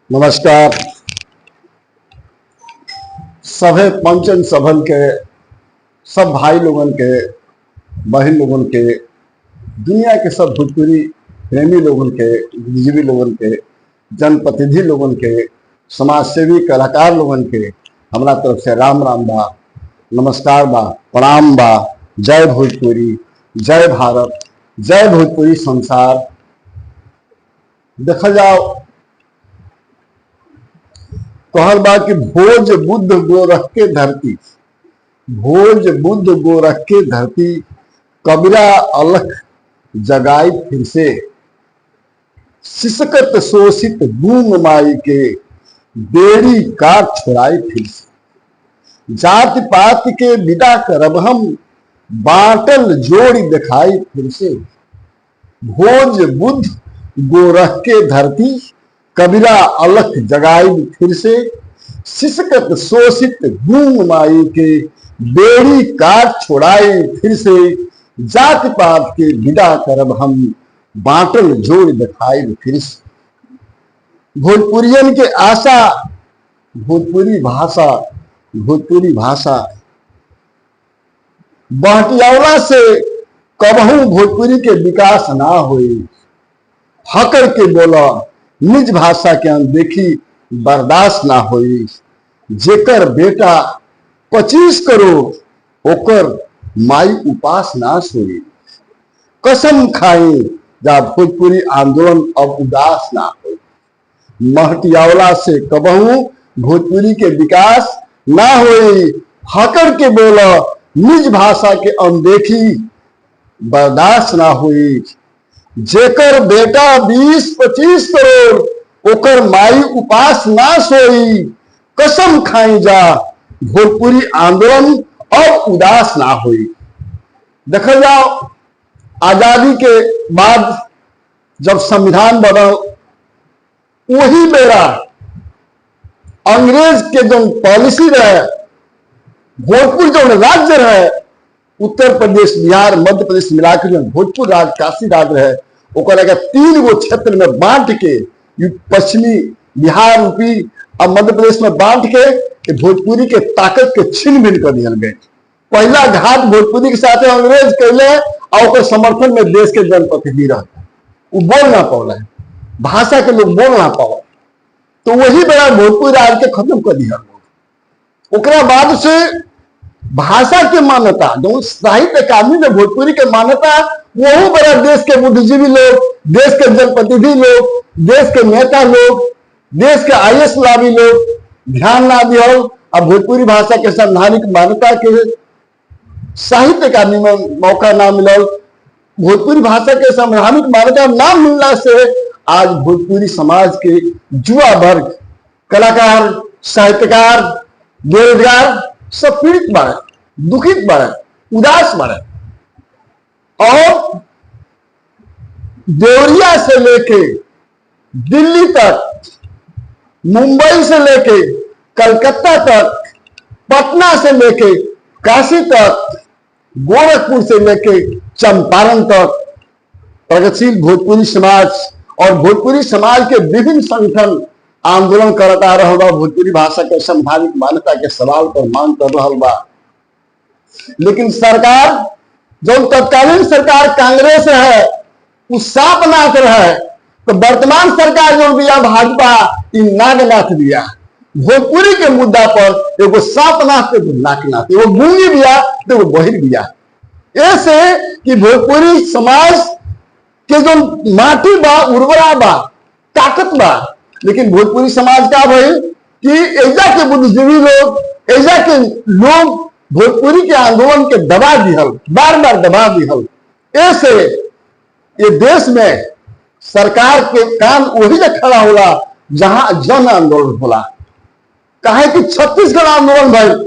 नमस्कार। सभे पंचन सभन के सब भाई लोगन के, बहन लोगन के, दुनिया के सब भोजपुरी प्रेमी लोगन के, बुद्धिजीवी लोगन के, जनप्रतिनिधि लोगन के, समाज सेवी कलाकार लोगन के हमारा तरफ से राम राम बा, नमस्कार बा, प्रणाम बा। जय भोजपुरी, जय भारत, जय भोजपुरी संसार। देखा जाओ, कहल बा कि भोज बुद्ध गोरख के धरती, भोज बुद्ध गोरख के धरती, कबीरा अलख जगाई फिर से, सिसकत शोषित गूंग माई के बेड़ी काट छुड़ाई फिर से। जाति पात के विदा करब हम, बाटल जोड़ी दिखाई फिर से। भोज बुद्ध गोरख के धरती, कबीरा अलख जगाई फिर से, सिसकत शोषित गूंग माई के बेड़ी काट छोड़ाई फिर से। जाति पात के विदा करब हम, बाटल जोड़ दिखाई फिर से। भोजपुरियन के आशा भोजपुरी भाषा, भोजपुरी भाषा बहटियावला से कबहू भोजपुरी के विकास ना होई। हकर के बोला निज भाषा के अनदेखी बर्दाश्त ना होई। जेकर बेटा 25 करोड़ ओकर माई उपास ना सोई। कसम खाई जा भोजपुरी आंदोलन अब उदास ना हो। महटियावला से कबहू भोजपुरी के विकास ना होई। हकर के बोला निज भाषा के अनदेखी बर्दाश्त ना हुई। जेकर बेटा 20-25 करोड़ ओकर माई उपास ना सोई। कसम खाई जा भोजपुरी आंदोलन अब उदास ना हुई। देखा जाओ, आजादी के बाद जब संविधान बनल, वही बेरा अंग्रेज के जो पॉलिसी रहे, भोजपुर जो राज्य रहे, उत्तर प्रदेश, बिहार, मध्य प्रदेश मिलाकर जो भोजपुर राज्य, काशी राज्य रहे, ओकरा के 3 गो क्षेत्र में बांट के, पश्चिमी बिहार, यूपी और मध्य प्रदेश में बांट के भोजपुरी के ताकत के छीन भिन कर दिया गए। पहला घात भोजपुरी के साथ अंग्रेज कैले और ओकर समर्थन में देश के जनप्रतिनिधि रहता, वो बोल ना पाला, भाषा के लोग बोल ना पाओ, तो वही बड़ा भोजपुरी राज्य के खत्म कर दिया। ओकरा बाद से भाषा के मान्यता, जो साहित्य अकादमी में भोजपुरी के मान्यता, वही बड़ा देश के बुद्धिजीवी लोग, देश के जनप्रतिनिधि लोग, देश के नेता लोग, देश के IAS लाभी लोग ध्यान ना दिया। अब भोजपुरी भाषा के संवैधानिक मान्यता के साहित्य अकादमी में मौका ना मिला। भोजपुरी भाषा के संवैधानिक मान्यता ना मिलने से आज भोजपुरी समाज के युवा वर्ग, कलाकार, साहित्यकार, बेरोजगार सब पीड़ित बढ़े, दुखित बढ़े, उदास बढ़े। और देवरिया से लेके दिल्ली तक, मुंबई से लेके कलकत्ता तक, पटना से लेके काशी तक, गोरखपुर से लेके चंपारण तक प्रगतिशील भोजपुरी समाज और भोजपुरी समाज के विभिन्न संगठन आंदोलन करता रहा बा। भोजपुरी भाषा के संवैधानिक मान्यता के सवाल पर मांग कर रहा बा। लेकिन सरकार, जो तत्कालीन सरकार कांग्रेस है, उस सापनाथ रहे, तो वर्तमान सरकार जो दिया भाजपा, इन नागनाथ दिया। भोजपुरी के मुद्दा पर एगो सापनाथ, एगो नागनाथ, एगो गूंगी दिया, एगो बहिर दिया। ऐसे कि भोजपुरी समाज के जो माटी बा, उर्वरा बा, ताकत बा, लेकिन भोजपुरी समाज का भाई कि ऐजा के बुद्धिजीवी लोग, ऐजा के लोग भोजपुरी के आंदोलन के दबा दिहल, बार बार दबा दिहल। ऐसे ये देश में सरकार के काम वही जगह खड़ा होला जहां जन आंदोलन होला। कहे कि छत्तीसगढ़ आंदोलन भइल,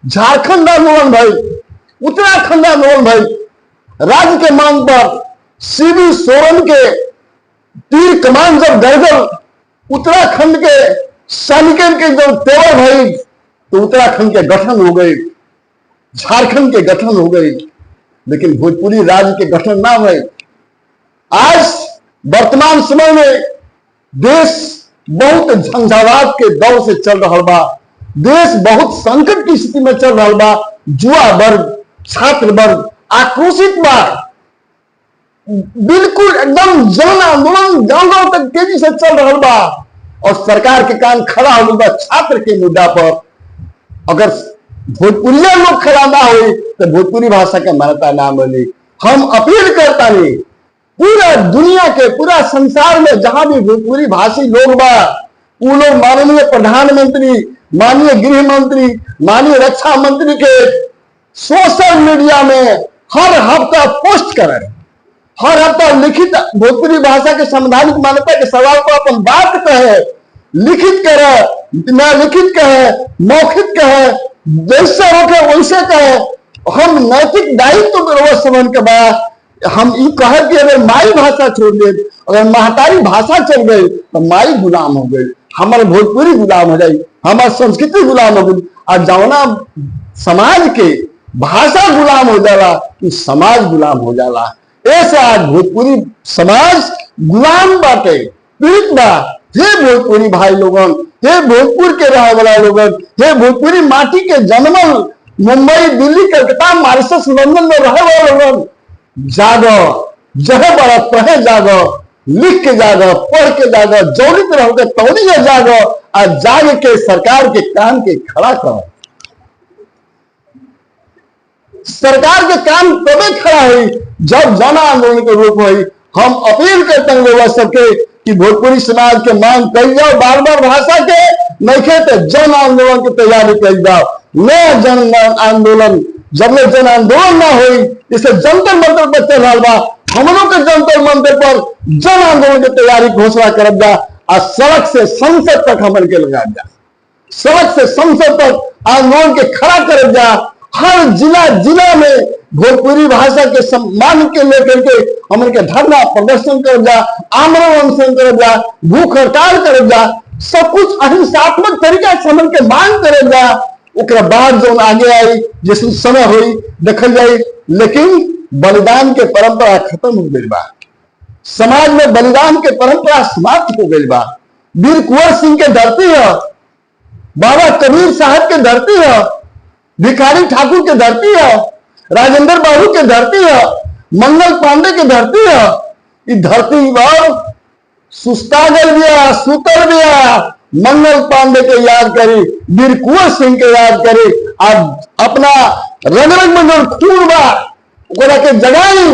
झारखंड आंदोलन भइल, उत्तराखंड आंदोलन भइल। राज्य के मांग पर शिबू सोरेन के तीर कमान जब गरजल, उत्तराखंड के सैनिकन के जब तेवर भइल, तो उत्तराखंड के गठन हो गई, झारखंड के गठन हो गई, लेकिन भोजपुरी राज्य के गठन ना हुए। आज वर्तमान समय में देश बहुत झंझावात के दौर से चल रहा बा। देश बहुत संकट की स्थिति में चल रहा बा। युवा वर्ग, छात्र वर्ग आक्रोशित बा। बिल्कुल एकदम जन आंदोलन गांव-गांव तक तेजी से चल रहा बा और सरकार के कान खड़ा हो गया छात्र के मुद्दा पर। अगर भोजपुरिया लोग खड़ा ना हो तो भोजपुरी भाषा के मान्यता ना मिली। हम अपील करता नहीं पूरा दुनिया के, पूरा संसार में जहां भी भोजपुरी भाषी लोग बा, वो लोग माननीय प्रधानमंत्री, माननीय गृह मंत्री, माननीय रक्षा मंत्री के सोशल मीडिया में हर हफ्ता पोस्ट करें, हर हफ्ता लिखित भोजपुरी भाषा के संवैधानिक मान्यता के सवाल पर अपन बात कहे, लिखित करे, न लिखित कहे, मौखिक कहे, जैसे होके वैसे कहे। हम नैतिक दायित्व में समझ के बाद हम ये कहे कि अगर माई भाषा छोड़ दे, अगर महतारी भाषा चल गई तो माई गुलाम हो गई, हमारे भोजपुरी गुलाम हो जाए, हमारी संस्कृति गुलाम हो गई। और जौना समाज के भाषा गुलाम हो जाला कि समाज गुलाम हो जाला। ऐसे आज भोजपुरी समाज गुलाम बाटे, पीड़ित बा। हे भोजपुरी भाई लोगन, हे भोजपुर के रहे वाला लोगन, हे भोजपुरी माटी के जन्मल मुंबई, दिल्ली, कलकत्ता, मॉरिशस, लंदन में रहे वाले लोगन, जागो, जहे बड़ा तहे जागो, लिख के जागो, पढ़ के जागो, जौलित रहो के तौली में जागो और जाग के सरकार के कान के खड़ा करो। सरकार के काम तबे खड़ा हुई जब जन आंदोलन के रूप हुई। हम अपील करते हैं लोग सबके कि भोजपुरी समाज के मांग कर जाओ, बार बार भाषा के नहीं तो जन आंदोलन की तैयारी कर जाओ। नया जन आंदोलन जब ले जन आंदोलन ना हुई, इसे जंतर मंतर पर चल रहा बा, हम लोग के जंतर मंतर पर जन आंदोलन की तैयारी घोषणा कर जा और सड़क से संसद तक हमन के लगा जा, सड़क से संसद तक आंदोलन के खड़ा कर जा। हर जिला जिला में भोजपुरी भाषा के सम्मान के लेकर के हमन के धरना प्रदर्शन कर जा, आमरण अनशन कर जा, भूख हड़ताल कर जा, सब कुछ अहिंसात्मक तरीका से हमन के मांग कर जा। उसके बाद जो आगे आई जिस समय हुई देखल जाए, लेकिन बलिदान के परंपरा खत्म हो गई बा। समाज में बलिदान के परंपरा समाप्त हो गई बा। वीर कुंवर सिंह के धरती है, बाबा कबीर साहब के धरती है, भिखारी ठाकुर के धरती है, राजेंद्र बाबू के धरती है, मंगल पांडे के धरती है। ये धरती पर सुस्ता गल गया, सुतर गया। मंगल पांडे के याद करी, वीर कुंवर सिंह के याद करी, आप अपना रग रग में जो खून बा ओकरा के जगाई।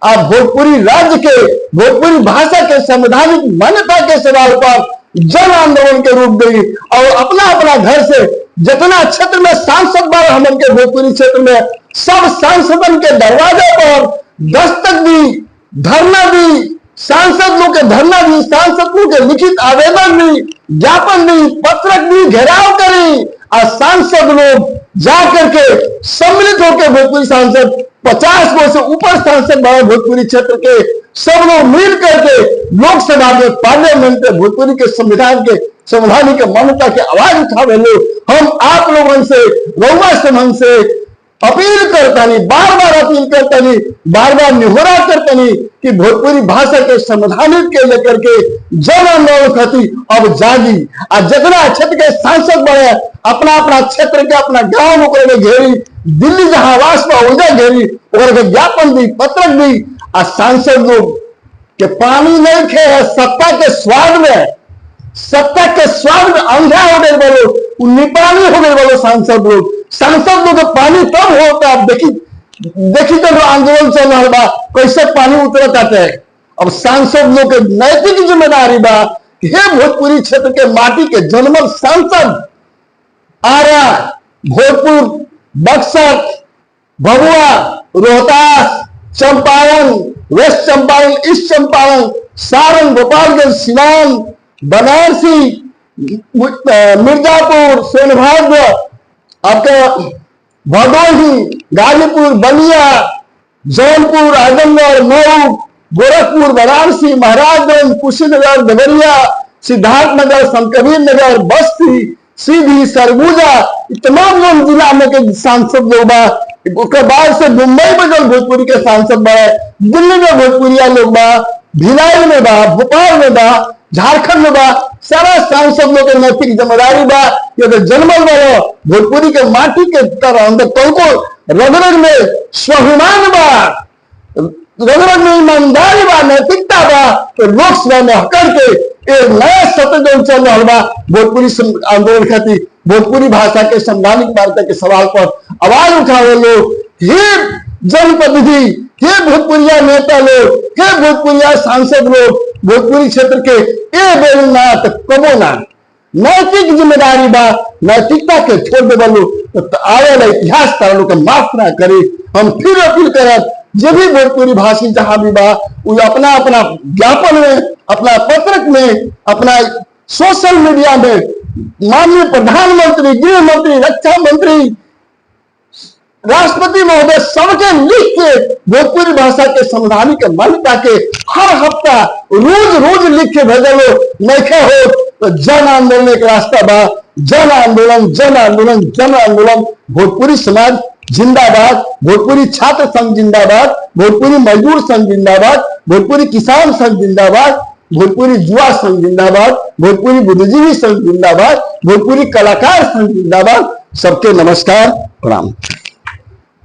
आप भोजपुरी राज्य के, भोजपुरी भाषा के संवैधानिक मान्यता के सवाल पर जन आंदोलन के रूप देगी और अपना अपना घर से जितना क्षेत्र में सांसद बार हमन के भोजपुरी क्षेत्र में सब सांसदन के दरवाजे पर दस्तक दी, धरना दी, सांसद लोग के धरना दी, सांसद लोग के लिखित आवेदन दी, ज्ञापन दी, पत्रक दी, घेराव करी और सांसद लोग जाकर के सम्मिलित होकर भोजपुरी सांसद 50 वर्ष से ऊपर सांसद बने भोजपुरी क्षेत्र के सब लोग मिल करके लोकसभा में, पार्लियामेंट में भोजपुरी के संविधान के संवैधानिक मान्यता की आवाज उठावे लोग। हम आप लोगों से, रउआ समाज से अपील करता नहीं, बार बार अपील करता नहीं, बार बार निहोरा करता नहीं कि भोजपुरी भाषा के संवैधानिक के लेकर के जन आंदोलन खती अब जागी। और जितना क्षेत्र के सांसद बने अपना अपना क्षेत्र के, अपना गांव में घेरी, दिल्ली जहां आवास में उधर घेरी, ज्ञापन दी, पत्रक दी। और सांसद लोग के पानी नहीं खे है सत्ता के स्वाद में, सत्ता के स्वाद में अंधा हो गए बोलो, निपानी हो गए बोलो सांसद लोग। सांसद लोग पानी तब होता है, देखी तो आंदोलन चल रहा बा कैसे पानी उतरत आते है। अब सांसद लोग के नैतिक जिम्मेदारी बा कि हे भोजपुरी क्षेत्र के माटी के जन्मल सांसद आरा, भोजपुर, बक्सर, भभुआ, रोहतास, चंपारण, वेस्ट चंपारण, ईस्ट चंपारण, सारण, गोपालगंज, सिवान, बनारसी, मिर्जापुर, सोनभद्र, आपका भदोही, गाजीपुर, बलिया, जौनपुर, आजमगढ़, मऊ, गोरखपुर, वाराणसी, महाराजगंज, कुशीनगर, देवरिया, सिद्धार्थनगर, संतकबीर नगर, बस्ती, सीधी, सरगुजा, तमाम जिला में के सांसद लोग बा। उसके बाद से मुंबई में जो भोजपुरी के सांसद बा, दिल्ली में भोजपुरिया लोग बा, भिलाई में बा, भोपाल में बा, झारखंड में बा, सारा सांसद लोग के नैतिक जिम्मेदारी बा कि अगर जन्मल वाला भोजपुरी के माटी के तरह अंदर तनको रगरग में स्वाभिमान बा, रगरग में ईमानदारी बा, नैतिकता बा, तो लोकसभा में हकड़ के एक नया सत्र जो चल रहा बा भोजपुरी आंदोलन खातिर भोजपुरी भाषा के संवैधानिक मान्यता के सवाल पर आवाज उठावे लोग। हे जनप्रतिनिधि, हे भोजपुरिया नेता लोग, हे भोजपुरिया सांसद लोग, भोजपुरी क्षेत्र के ए बेलना कबो ना नैतिक जिम्मेदारी बा, नैतिकता के छोड़ दे बोलो तो आवे वाला इतिहास तारा लोग माफ ना करे। हम फिर अपील करत जब भी भोजपुरी भाषी जहां भी बा वो अपना अपना ज्ञापन में, अपना पत्रक में, अपना सोशल मीडिया में माननीय प्रधानमंत्री, गृह मंत्री, रक्षा मंत्री, राष्ट्रपति महोदय सबके लिख के भोजपुरी भाषा के संवैधानिक मान्यता के हर हफ्ता रोज रोज लिख के भेजलो नहीं हो तो जन आंदोलन एक रास्ता बा। जन आंदोलन, जन आंदोलन, जन आंदोलन। भोजपुरी समाज जिंदाबाद, भोजपुरी छात्र संघ जिंदाबाद, भोजपुरी मजदूर संघ जिंदाबाद, भोजपुरी किसान संघ जिंदाबाद, भोजपुरी युवा संघ जिंदाबाद, भोजपुरी बुद्धिजीवी संघ जिंदाबाद, भोजपुरी कलाकार संघ जिंदाबाद। सबके नमस्कार, प्रणाम।